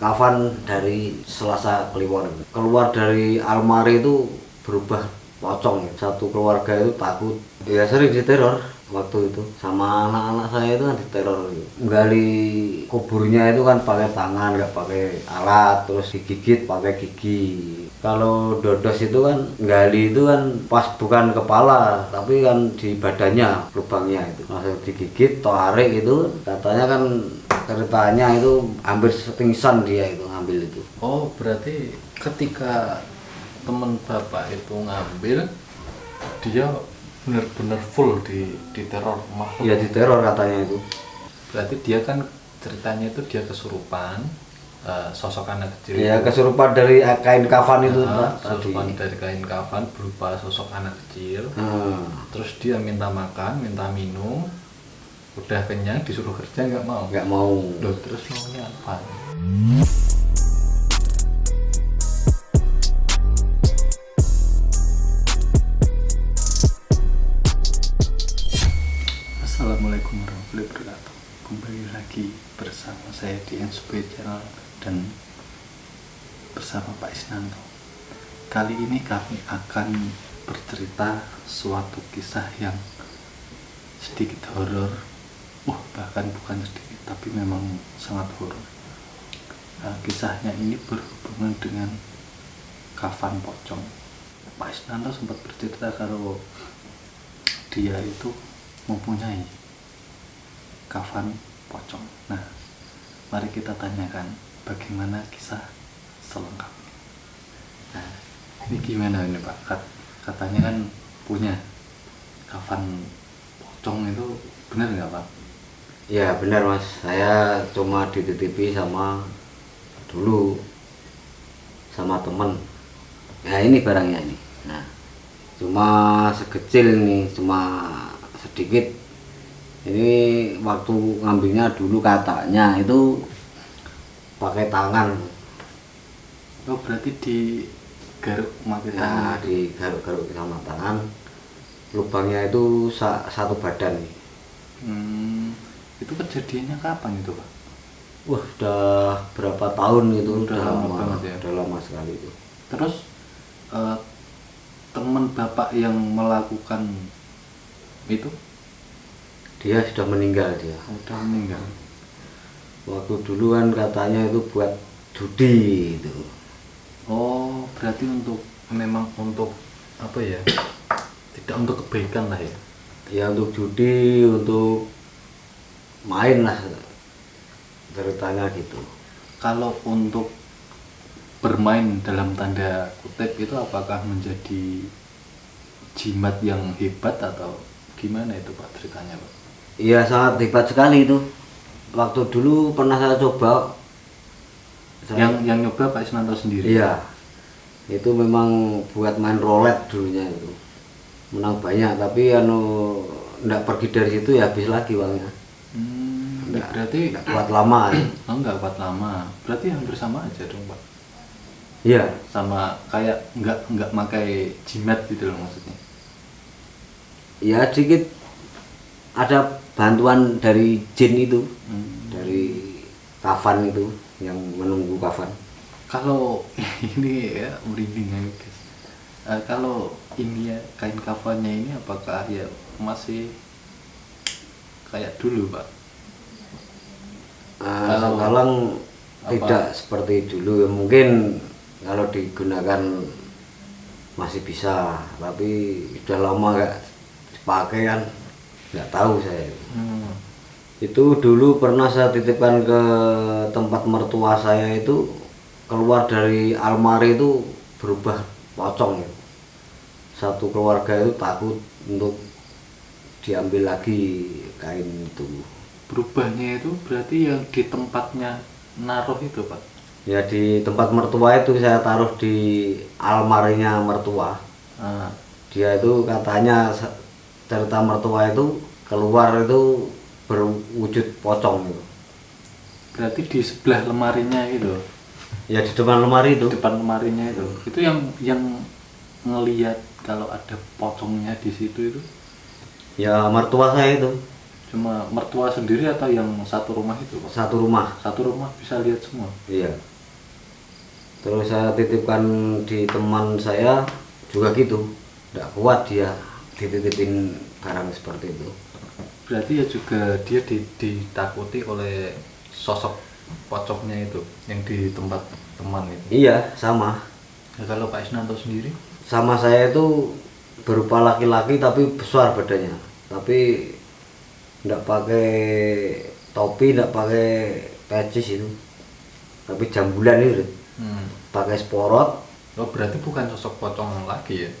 kafan dari Selasa Kliwon. Keluar dari almari itu berubah pocong. Satu keluarga itu takut. Ya sering diteror waktu itu sama anak-anak saya itu kan diteror. Gali kuburnya itu kan pakai tangan, nggak pakai alat, terus digigit pakai gigi. Kalau dodos itu kan gali itu kan pas bukan kepala tapi kan di badannya lubangnya itu langsung digigit, tarik itu katanya kan ceritanya itu hampir pingsan dia itu ngambil itu. Oh, berarti ketika teman bapak itu ngambil, dia benar-benar full di teror makhluk. Ya diteror katanya itu. Berarti dia kan ceritanya itu dia kesurupan, sosok anak kecil. Ya kesurupan dari kain kafan itu kesurupan dari kain kafan berupa sosok anak kecil. Terus dia minta makan, minta minum, udah kenyang disuruh kerja nggak mau. Nggak mau. Loh, terus maunya apa? Assalamualaikum warahmatullahi wabarakatuh. Kembali lagi bersama saya di NSP Channel dan bersama Pak Isnanto. Kali ini kami akan bercerita suatu kisah yang sedikit horor. Bahkan bukan sedikit, tapi memang sangat horor. Kisahnya ini berhubungan dengan kafan pocong. Pak Isnanto sempat bercerita kalau dia itu mempunyai kafan pocong. Nah, mari kita tanyakan bagaimana kisah selengkapnya. Nah, ini gimana ini Pak? Katanya kan punya kafan pocong, itu benar nggak Pak? Ya benar Mas, saya cuma dititipi sama dulu sama temen. Ya ini barangnya ini. Nah, cuma sekecil nih, cuma sedikit. Ini waktu ngambilnya dulu katanya itu pakai tangan. Oh, berarti digaruk pakai Ya, tangan. digaruk-garuk sama tangan. Lubangnya itu satu badan nih. Itu kejadiannya kapan itu Pak? Wah, udah berapa tahun itu, Udah lama banget ya? udah lama sekali itu. Terus teman Bapak yang melakukan itu? Dia sudah meninggal dia. Udah meninggal. Waktu dulu kan katanya itu buat judi itu. Oh, berarti memang untuk apa ya? Tidak untuk kebaikan lah ya? Ya untuk judi, untuk main lah ceritanya gitu. Kalau untuk bermain dalam tanda kutip itu apakah menjadi jimat yang hebat atau gimana itu Pak ceritanya Pak? Iya sangat hebat sekali itu. Waktu dulu pernah saya coba. Yang nyoba Pak Isnanto sendiri? Iya. Itu memang buat main roulette dulunya itu. Menang banyak tapi enggak pergi dari situ ya habis lagi uangnya. Berarti enggak kuat lama. Enggak kuat lama. Berarti hampir sama aja dong Pak. Iya. Sama kayak enggak pakai jimat gitu loh maksudnya. Ya sedikit ada bantuan dari jin itu, dari kafan itu yang menunggu kafan. Kalau ini ya merinding ya guys. Kalau ini ya kain kafannya ini apakah ya masih kayak dulu Pak? Sekarang tidak seperti dulu. Mungkin kalau digunakan masih bisa, tapi sudah lama nggak dipakai kan, nggak tahu saya. Itu dulu pernah saya titipkan ke tempat mertua saya, itu keluar dari almari itu berubah pocong. Satu keluarga itu takut untuk diambil lagi kain itu. Berubahnya itu berarti yang di tempatnya naruh itu Pak? Ya di tempat mertua itu saya taruh di almarinya mertua. Dia itu katanya cerita mertua itu keluar itu berwujud pocong itu. Berarti di sebelah lemarinya itu? Ya di depan lemari itu. Depan lemarinya itu. Itu yang ngelihat kalau ada pocongnya di situ itu? Ya mertua saya itu. Cuma mertua sendiri atau yang satu rumah itu Pak? Satu rumah. Satu rumah bisa lihat semua? Iya. Terus saya titipkan di teman saya juga gitu, tidak kuat dia dititipin barang seperti itu. Berarti ya juga dia ditakuti oleh sosok pocongnya itu yang di tempat teman itu. Iya, sama. Nah, kalau Pak Isnanto sendiri? Sama saya itu berupa laki-laki tapi besar badannya. Tapi tidak pakai topi, tidak pakai pecis itu. Tapi jambulan itu. Pakai sporot. Oh, berarti bukan sosok pocong lagi ya?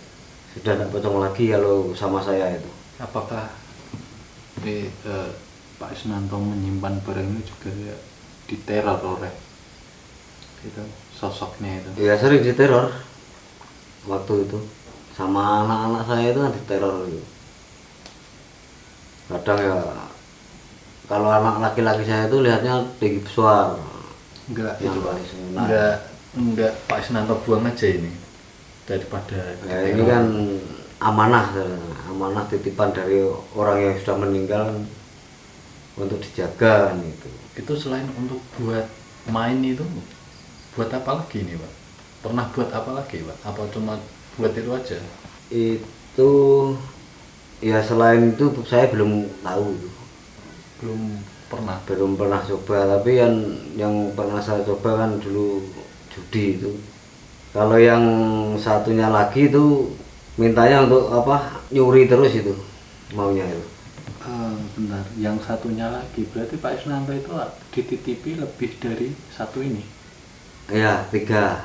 Sudah tidak pocong lagi kalau sama saya itu. Apakah Pak Isnanto menyimpan barang ini juga ya diteror oleh itu sosoknya itu? Ya sering diteror waktu itu. Sama anak-anak saya itu kan diteror itu. Kadang ya kalau anak laki-laki saya itu lihatnya tinggi besar. Enggak Yang itu Pak. paling senang. Enggak Pak Isnanto buang aja ini daripada Ya ini kan amanah titipan dari orang yang sudah meninggal untuk dijaga gitu. itu. Selain untuk buat main itu, buat apa lagi nih Pak? Pernah buat apa lagi Pak? Apa cuma buat itu aja? Itu ya selain itu saya belum tahu itu. Belum pernah coba, tapi yang pernah saya coba kan dulu judi itu. Kalau yang satunya lagi itu mintanya untuk apa, nyuri terus itu maunya itu. Benar, yang satunya lagi berarti Pak Isnanto itu dititipi lebih dari satu ini. Ya 3.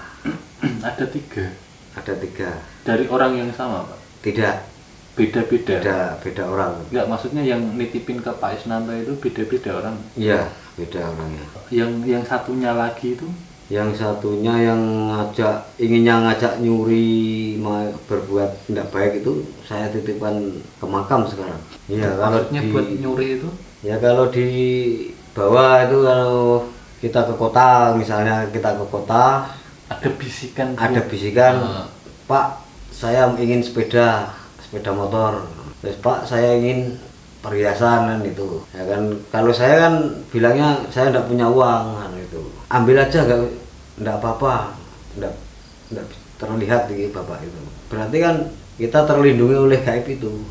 Ada 3 dari orang yang sama Pak? Tidak, Beda-beda? beda orang. Enggak, maksudnya yang nitipin ke Pak Isnanto itu beda-beda orang? Iya, beda orangnya. Yang satunya lagi itu? Yang satunya yang inginnya ngajak nyuri, berbuat tidak baik itu saya titipkan ke makam sekarang. Iya, kalau Maksudnya buat nyuri itu? ya kalau di bawah itu, kalau kita ke kota, misalnya kita ke kota, Ada bisikan? Pak saya ingin sepeda motor, terus Pak saya ingin perhiasan kan itu, ya kan. Kalau saya kan bilangnya saya tidak punya uang kan itu, ambil aja, nggak apa-apa, nggak terlihat di bapak itu. Berarti kan kita terlindungi oleh gaib itu.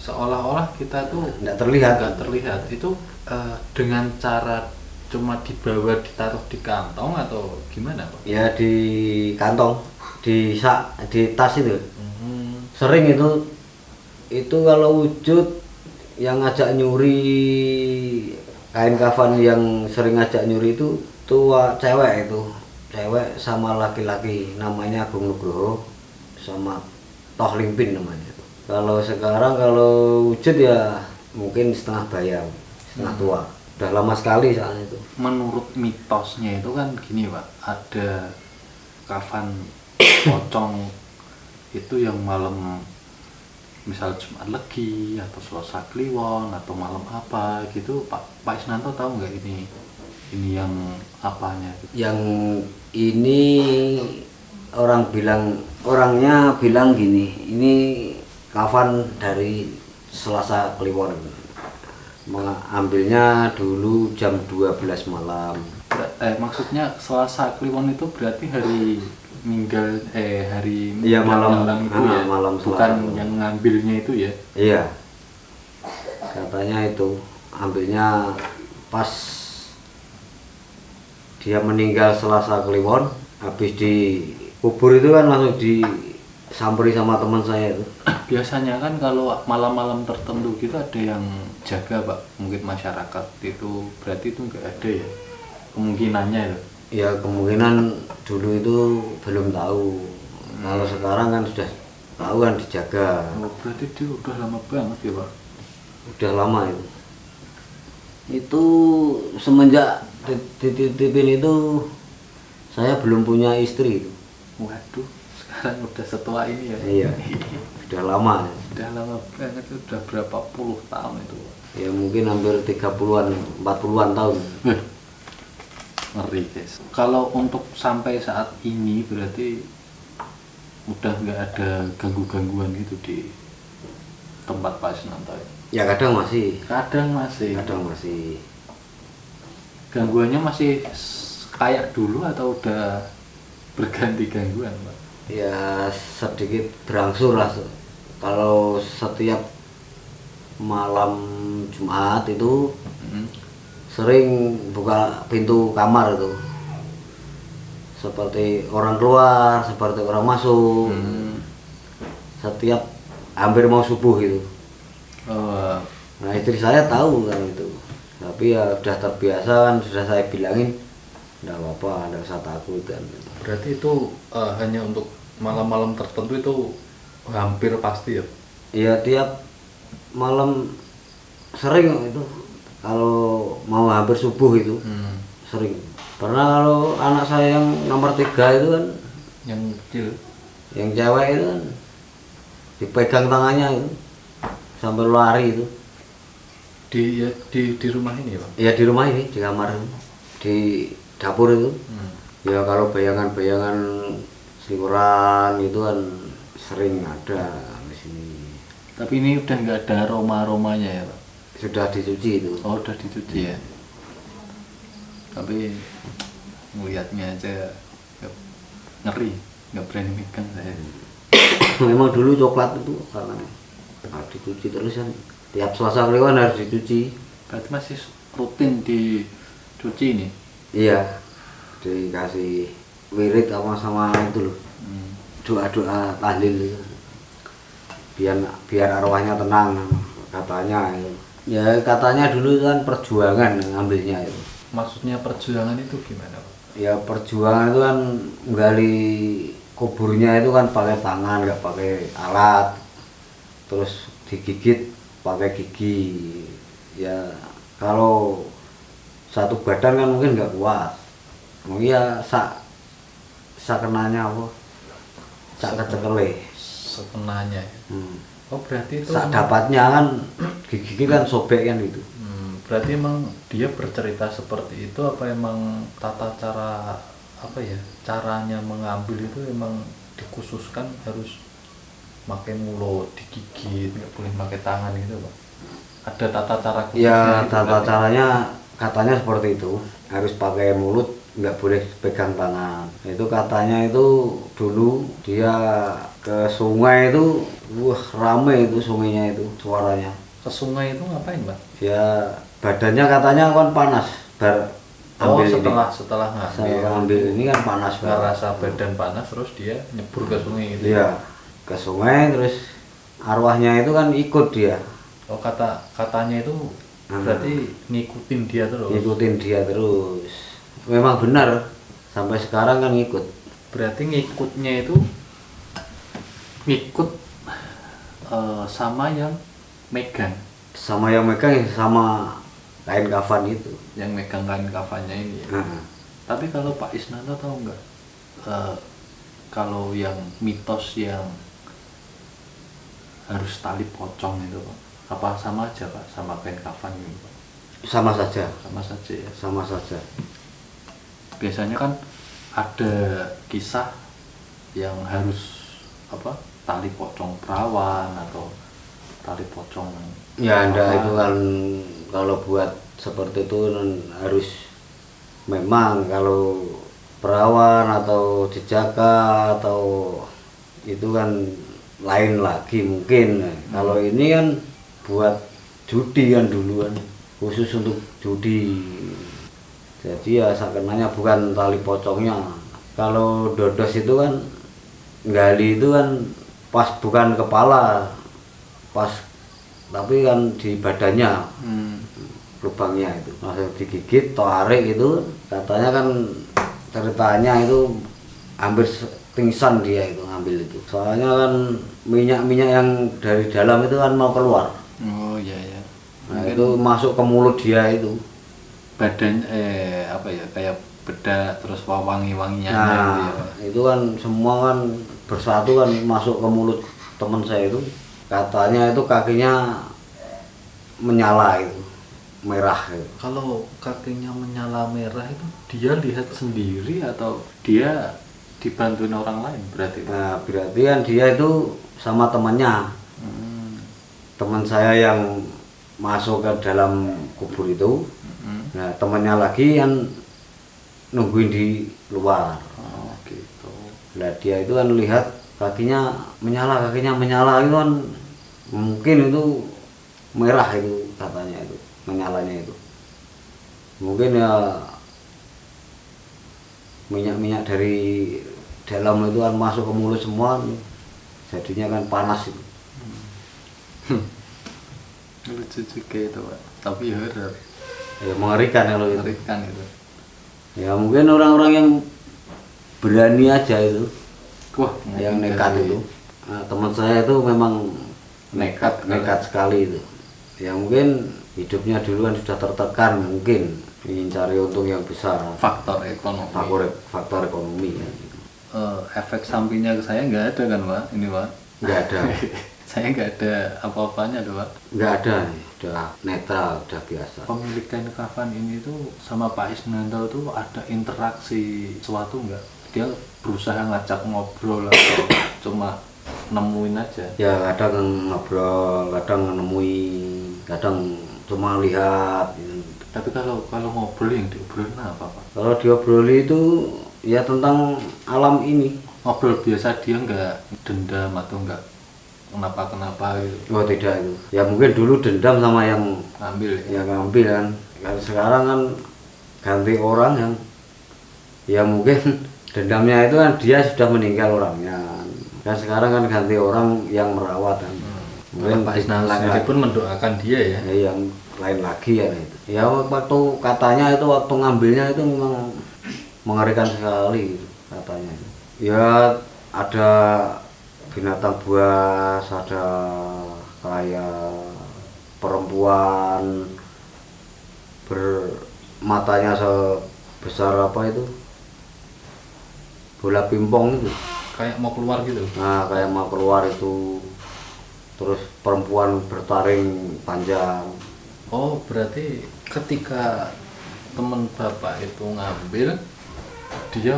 Seolah-olah kita tuh Nggak terlihat. Itu dengan cara cuma dibawa, ditaruh di kantong atau gimana Pak? Ya di kantong, di tas itu. Sering itu kalau wujud yang ngajak nyuri kain kafan, yang sering ngajak nyuri itu tua cewek sama laki-laki, namanya Agung Nugroho sama Toh Limpin namanya. Kalau sekarang kalau wujud ya mungkin setengah bayam, setengah tua. Udah lama sekali soalnya itu. Menurut mitosnya itu kan gini Pak, ada kafan pocong itu yang malam, misal Jumat Legi atau Selasa Kliwon atau malam apa gitu. Pak Isnanto tahu nggak ini yang apanya? Yang ini orangnya bilang gini, ini kafan dari Selasa Kliwon. Mengambilnya dulu jam 12 malam. Maksudnya Selasa Kliwon itu berarti hari meninggal Iya, malam orang itu ya, malam bukan Selasa. yang ngambilnya itu ya? Iya, katanya itu ambilnya pas dia meninggal Selasa Kliwon, habis dikubur itu kan langsung disamperi sama teman saya itu. Biasanya kan kalau malam-malam tertentu gitu ada yang jaga Pak, mungkin masyarakat itu, berarti itu nggak ada ya kemungkinannya itu? Ya kemungkinan dulu itu belum tahu. Kalau sekarang kan sudah tahu kan, dijaga. Oh, berarti dia udah lama banget ya Pak? Udah lama itu. Itu semenjak dititipin itu saya belum punya istri itu. Waduh, sekarang udah setua ini ya? Iya, udah lama. Udah lama banget, udah berapa puluh tahun itu Pak? Ya mungkin hampir 30-an, 40-an tahun. Ngeri guys. Kalau untuk sampai saat ini berarti udah nggak ada gangguan gitu di tempat Pak Isnanto ya? Ya kadang masih. Kadang masih. Masih. Gangguannya masih kayak dulu atau udah berganti gangguan Pak? Ya sedikit berangsur lah. Kalau setiap malam Jumat itu Mm. sering buka pintu kamar itu, seperti orang keluar, seperti orang masuk. Setiap hampir mau subuh itu. Oh, Nah istri saya tahu kan itu, tapi ya udah terbiasa kan, sudah saya bilangin nggak apa-apa, nggak usah takut kan. berarti itu hanya untuk malam-malam tertentu itu hampir pasti ya? Iya tiap malam sering itu, kalau mau hampir subuh itu sering. Pernah kalau anak saya yang nomor 3 itu kan, Yang kecil? yang cewek itu kan dipegang tangannya itu sampai lari itu. Di rumah ini ya Pak? Ya di rumah ini, di kamar, di dapur itu. Ya kalau bayangan-bayangan seliweran itu kan sering ada di sini. Tapi ini udah nggak ada aroma-aromanya ya Pak? Sudah dicuci itu. Oh udah dicuci ya? Tapi melihatnya aja ngeri, nggak berani megang saya. Memang dulu coklat itu karena harus dicuci terus kan. Tiap Selasa Kliwon harus dicuci. Berarti masih rutin dicuci ini? Iya, dikasih wirid apa sama itu loh, doa-doa tahlil itu. Biar arwahnya tenang katanya itu. Ya katanya dulu kan perjuangan ngambilnya itu. Maksudnya perjuangan itu gimana Pak? Ya perjuangan itu kan menggali kuburnya itu kan pakai tangan, nggak pakai alat, terus digigit pakai gigi. Ya kalau satu badan kan mungkin nggak kuat, mungkin ya kenanya apa, kecekele. Sekenanya ya? Oh berarti itu Dapatnya kan gigi kan sobek kan gitu. berarti emang dia bercerita seperti itu apa emang tata cara apa ya, caranya mengambil itu emang dikhususkan harus pakai mulut, digigit, nggak boleh pakai tangan gitu Pak? Ada tata cara khususnya Ya itu tata berarti? caranya katanya seperti itu, harus pakai mulut, nggak boleh pegang tangan. Itu katanya itu dulu dia ke sungai itu, wah rame itu sungainya itu suaranya. Ke sungai itu ngapain Pak? Ya badannya katanya kan panas, Oh ambil setelah ini. Ngambil ini kan panas banget. ngerasa badan panas terus dia nyebur ke sungai gitu. Iya, ke sungai terus arwahnya itu kan ikut dia, Oh katanya itu berarti ngikutin dia terus. ngikutin dia terus. Memang benar, sampai sekarang kan ngikut. Berarti ngikutnya itu ngikut sama yang megang, Sama yang megang ya sama kain kafan itu. yang megang kain kafannya ini ya. Nah, Tapi kalau Pak Isnanto tahu nggak kalau yang mitos yang harus tali pocong itu Pak, apa sama aja Pak sama kain kafan ini Pak? sama saja, Sama saja ya. sama saja. Biasanya kan ada kisah yang harus apa, tali pocong perawan atau tali pocong Ya apa. anda itu kan kalau buat seperti itu kan harus, memang kalau perawan atau jejaka atau itu kan lain lagi mungkin. Kalau ini kan buat judi kan dulu kan, khusus untuk judi. Jadi ya sakenanya bukan tali pocongnya. Kalau dodos itu kan gali itu kan pas bukan kepala, pas tapi kan di badannya, lubangnya itu langsung digigit, tarik itu. Katanya kan ceritanya itu hampir pingsan dia itu ngambil itu. Soalnya kan minyak-minyak yang dari dalam itu kan mau keluar. Oh iya ya. Nah itu masuk ke mulut dia itu. Badan apa ya, kayak bedak terus wangi-wanginya gitu ya Nah Pak. itu kan semua kan bersatu kan masuk ke mulut teman saya itu. Katanya itu kakinya menyala itu, merah itu. Kalau kakinya menyala merah itu dia lihat sendiri atau dia dibantuin orang lain berarti Pak? Nah berarti kan dia itu sama temannya. Teman saya yang masuk ke dalam kubur itu, nah temannya lagi yang nungguin di luar. Oh gitu. Lah dia itu kan lihat kakinya menyala itu kan, mungkin itu merah itu katanya, itu menyalanya itu mungkin ya minyak dari dalam itu kan masuk ke mulut semua, jadinya kan panas itu. Lucu juga itu Pak, tapi horor, Ya mengerikan kalau itu. mengerikan itu. Ya mungkin orang-orang yang berani aja itu, Wah, yang mungkin nekat dari- itu. Nah, teman saya itu memang Nekat nekat sekali itu. Ya mungkin hidupnya dulu kan sudah tertekan, mungkin ingin cari untung yang besar, faktor ekonomi. faktor ekonomi kan. Efek sampingnya ke saya nggak ada kan Pak, ini Pak? Nggak ada. Saya nggak ada apa-apanya tuh Pak. Nggak ada nih, udah netral, udah biasa. Pemilik kain kafan ini tuh sama Pak Isnanto tuh ada interaksi sesuatu nggak? Dia berusaha ngajak ngobrol atau cuma nemuin aja? Ya kadang ngobrol, kadang nemui, kadang cuma lihat gitu. Tapi kalau ngobrol yang diobrolin apa Pak? Kalau diobroli itu ya tentang alam ini. Ngobrol biasa, dia nggak dendam atau nggak kenapa gitu, Oh tidak itu. Ya mungkin dulu dendam sama yang ngambil ya? ngambil kan. Kan sekarang kan ganti orang yang ya mungkin dendamnya itu kan dia sudah meninggal orangnya. Dan sekarang kan ganti orang yang merawat kan. Mungkin Pak Isnanto sendiri pun mendoakan dia ya? Ya, yang lain lagi ya itu. Ya waktu katanya itu waktu ngambilnya itu memang mengerikan sekali gitu, katanya. Ya ada binatang buas, ada kayak perempuan bermatanya sebesar apa itu, bola pingpong itu. Kayak mau keluar gitu? Nah kayak mau keluar itu, terus perempuan bertaring panjang. Oh, berarti ketika teman Bapak itu ngambil, dia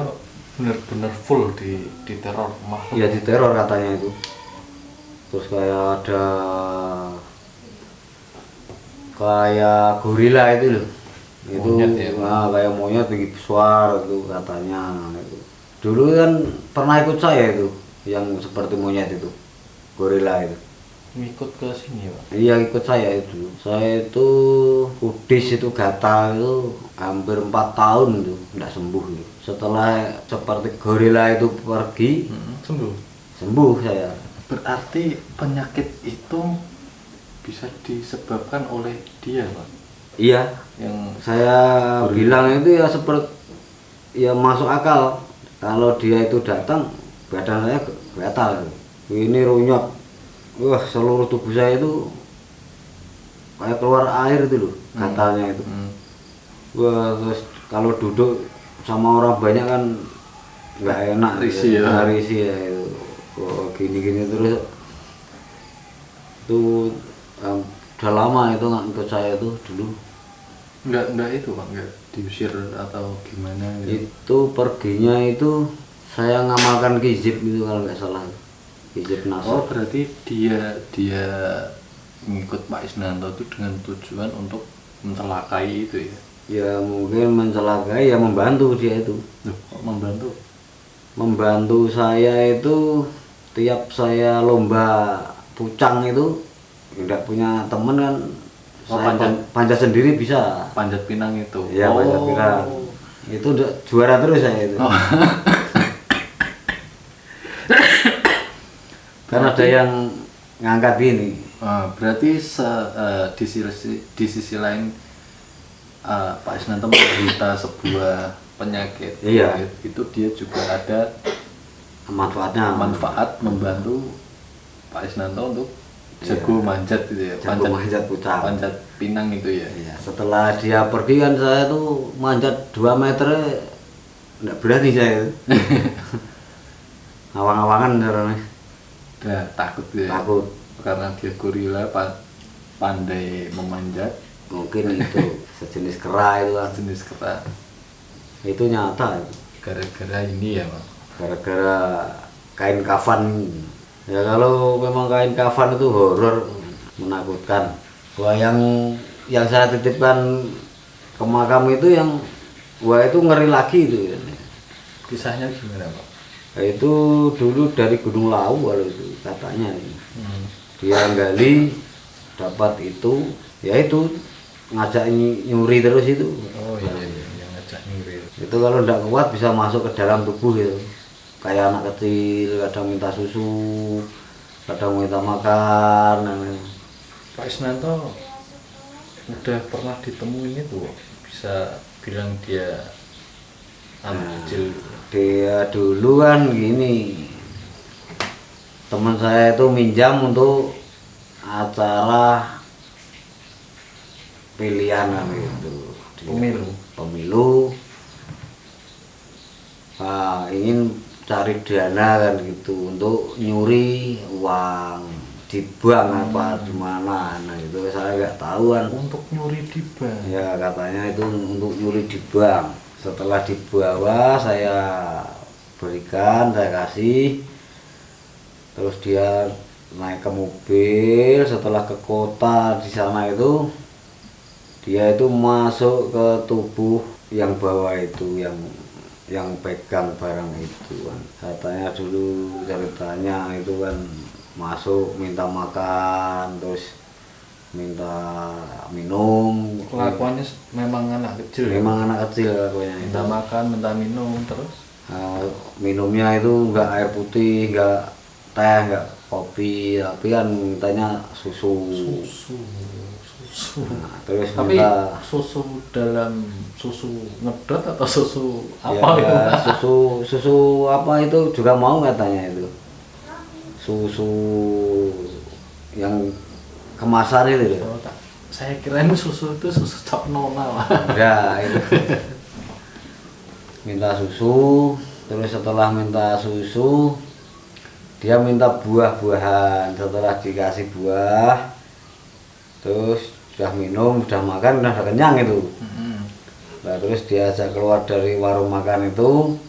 benar-benar full di teror makhluk. Ya di teror katanya itu. Terus kayak gorila itu loh. Itu Monyet ya, nah, kayak monyet tinggi besar itu katanya. Itu. Dulu kan pernah ikut saya itu, yang seperti monyet itu, gorila itu. Ngikut ke sini Pak? Iya ikut saya itu. Saya itu kudis itu gatal itu hampir 4 tahun itu tidak sembuh itu. Setelah seperti gorila itu pergi, sembuh saya. Berarti penyakit itu bisa disebabkan oleh dia Pak? Iya, Yang saya bilang itu ya seperti ya masuk akal. Kalau dia itu datang, badan saya gatal. Ini runyot. Wah, seluruh tubuh saya itu kayak keluar air itu loh, gatalnya itu. Wah, terus kalau duduk sama orang banyak kan nggak enak, Risih ya. Nggak risih ya itu. Oh, gini-gini terus itu udah lama itu nggak ikut saya itu dulu. Enggak itu Pak, enggak diusir atau gimana gitu? Itu perginya itu saya ngamalkan kizib gitu kalau nggak salah, kizib Oh, nasab. berarti dia ngikut Pak Isnanto itu dengan tujuan untuk mencelakai itu ya? Ya mungkin mencelakai, ya membantu dia itu. Loh, kok membantu? Membantu saya itu tiap saya lomba pucang itu nggak punya temen kan, Oh, saya panjat sendiri bisa. Panjat pinang itu? Ya panjat pinang itu udah juara terus saya itu. Oh. Kan ada yang ngangkat gini. Berarti di sisi lain Pak Isnanto menderita sebuah penyakit. Iya. Itu dia juga ada Manfaatnya manfaat membantu Pak Isnanto untuk jago manjat gitu ya, jago manjat pucang. panjat pinang itu ya. Iya, setelah dia pergi kan saya tuh manjat 2 meter enggak berani saya. Awang-awangan caranya. Udah takut gitu ya. Takut. Karena dia gorila pandai memanjat, Mungkin itu sejenis kera itu kan. jenis kera. Itu nyata itu. Gara-gara ini ya Pak. Gara-gara kain kafan. Ya kalau memang kain kafan itu horor, menakutkan. Wah yang saya titipkan ke makam itu yang wah itu ngeri lagi itu. Kisahnya gimana Pak? Itu dulu dari Gunung Lawu kalau itu katanya. Dia gali dapat itu, ya itu ngajak nyuri terus itu. Oh iya, yang ngajak nyuri. Itu kalau tidak kuat bisa masuk ke dalam tubuh gitu. Kayak anak kecil, kadang minta susu, kadang minta makan. Pak Isnanto udah pernah ditemuin itu, bisa bilang dia anak kecil. Dia dulu kan gini, teman saya itu minjam untuk acara pilihan gitu. Pemilu. Nah, ingin cari dana kan gitu untuk nyuri uang di bank apa di mana. Nah itu saya nggak tahu kan. Untuk nyuri di bank. Ya katanya itu untuk nyuri di bank. Setelah dibawa saya berikan, saya kasih. Terus dia naik ke mobil. Setelah ke kota di sana itu, dia itu masuk ke tubuh yang bawah itu, yang pegang barang itu kan. Katanya dulu ceritanya itu kan masuk minta makan, terus minta minum. Kelakuannya memang anak kecil. Memang anak kecil kelakuannya. Minta makan, minta minum terus. Minumnya itu enggak air putih, enggak teh, enggak kopi, tapi kan mintanya susu. Nah, terus Tapi minta susu dalam susu ngedot atau susu ya, apa itu? susu apa itu juga mau katanya itu. Susu yang kemasan itu. Oh, saya kira ini susu itu susu cap nona. Ya itu. Minta susu, terus setelah minta susu dia minta buah-buahan. Setelah dikasih buah, terus sudah minum, sudah makan, sudah kenyang itu. Nah, terus diajak keluar dari warung makan itu,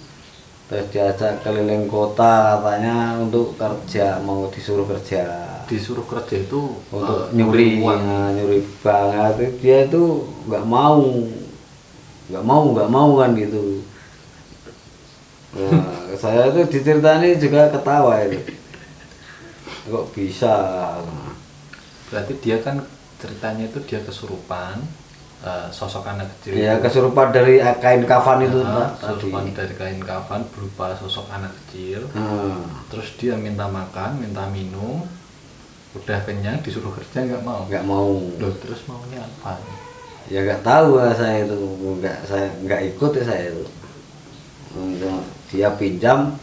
terus diajak keliling kota katanya untuk kerja, mau disuruh kerja. Disuruh kerja itu Untuk nyuri uang. nyuri banget. Dia itu nggak mau kan gitu. Nah, saya itu diceritani juga ketawa itu. Kok bisa? Berarti dia kan ceritanya itu dia kesurupan, sosok anak kecil. Ya itu. kesurupan dari kain kafan itu tadi. Kesurupan dari kain kafan berupa sosok anak kecil. Terus dia minta makan, minta minum, udah kenyang disuruh kerja nggak mau. Nggak mau. Loh, terus maunya apa? Ya nggak tahu lah saya itu, saya nggak ikut ya saya itu. Dia pinjam.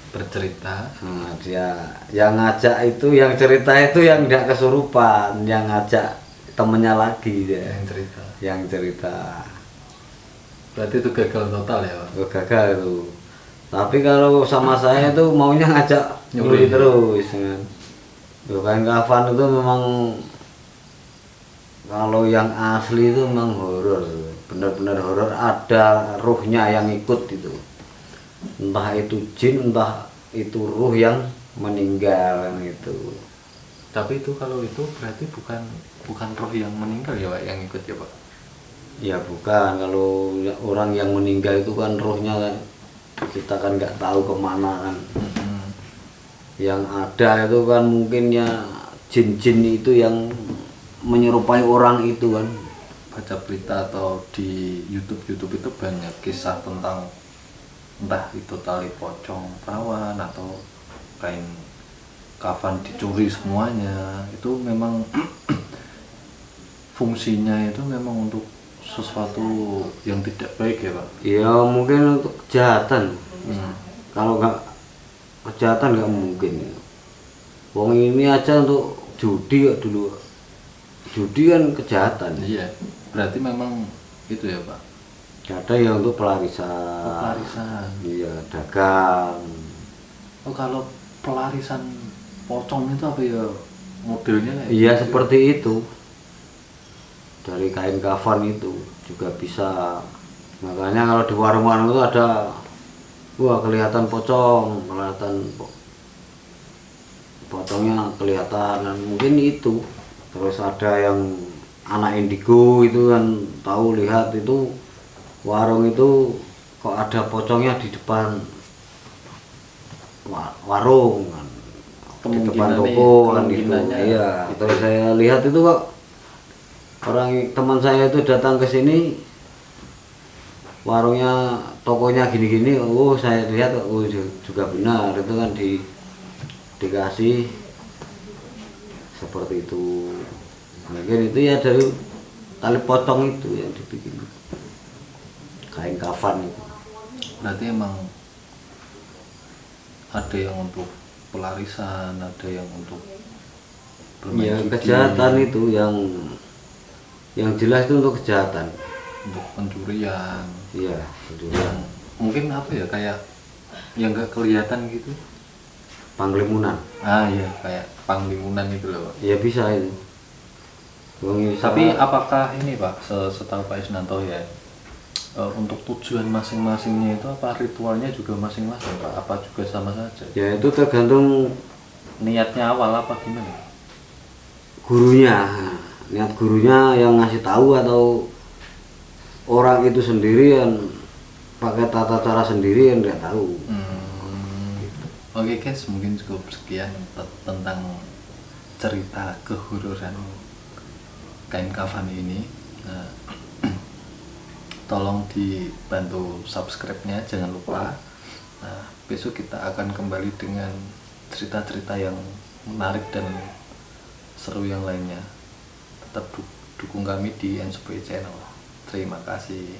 Bercerita. Nah, dia yang ngajak itu, yang cerita itu yang tidak kesurupan, yang ngajak temennya lagi dia. Yang cerita. Berarti itu gagal total ya, Pak? Gagal itu. Tapi kalau sama saya itu maunya ngajak nyuri terus kan. Kain kafan itu memang kalau yang asli itu memang horor, benar-benar horor. Ada ruhnya yang ikut itu. Entah itu jin, entah itu ruh yang meninggal gitu. Tapi itu kalau itu berarti bukan roh yang meninggal ya, Pak, yang ikut ya, Pak? Ya bukan, kalau orang yang meninggal itu kan rohnya kan kita kan nggak tahu kemana kan. Yang ada itu kan mungkin ya jin-jin itu yang menyerupai orang itu kan. Baca berita atau di YouTube itu banyak kisah tentang entah itu tali pocong perawan atau kain kafan dicuri semuanya. Itu memang fungsinya itu memang untuk sesuatu yang tidak baik ya, Pak? Ya mungkin untuk kejahatan. Kalau nggak kejahatan nggak mungkin. Wong ini aja untuk judi kok dulu. Judi kan kejahatan. Iya, berarti memang itu ya, Pak? Ada yang untuk pelarisan. Pelarisan. Iya, dagang. Oh, kalau pelarisan pocong itu apa ya modelnya? Iya seperti itu. Dari kain kafan itu juga bisa. Makanya kalau di warung-warung itu ada, wah kelihatan pocong, pocongnya kelihatan, mungkin itu. Terus ada yang anak indigo itu kan tahu lihat itu warung itu kok ada pocongnya di depan warung kan di depan toko kan gitu. Iya, terus saya lihat itu kok teman saya itu datang ke sini, warungnya tokonya gini-gini. Oh, saya lihat oh juga benar itu kan dikasih seperti itu. Mungkin itu ya dari tali pocong itu yang dibikin kain kafan itu. Berarti emang ada yang untuk pelarisan, ada yang untuk bermain Ya judi, kejahatan itu yang jelas itu untuk kejahatan. untuk pencurian. Iya, Yang mungkin apa ya, kayak yang nggak kelihatan gitu. panglimunan. Iya, kayak panglimunan itu loh, Pak. Ya bisa itu. Tapi apakah ini, Pak, setahu Pak Isnanto ya, untuk tujuan masing-masingnya itu apa ritualnya juga masing-masing, Pak? Apa juga sama saja? Ya itu tergantung Niatnya awal apa gimana? gurunya. Niat gurunya yang ngasih tahu atau orang itu sendiri yang pakai tata cara sendiri yang nggak tahu. Oke guys, mungkin cukup sekian tentang cerita kehururan kain kafan ini. Nah, tolong dibantu subscribe-nya, jangan lupa. Nah, besok kita akan kembali dengan cerita-cerita yang menarik dan seru yang lainnya. Tetap dukung kami di NSP Channel. Terima kasih.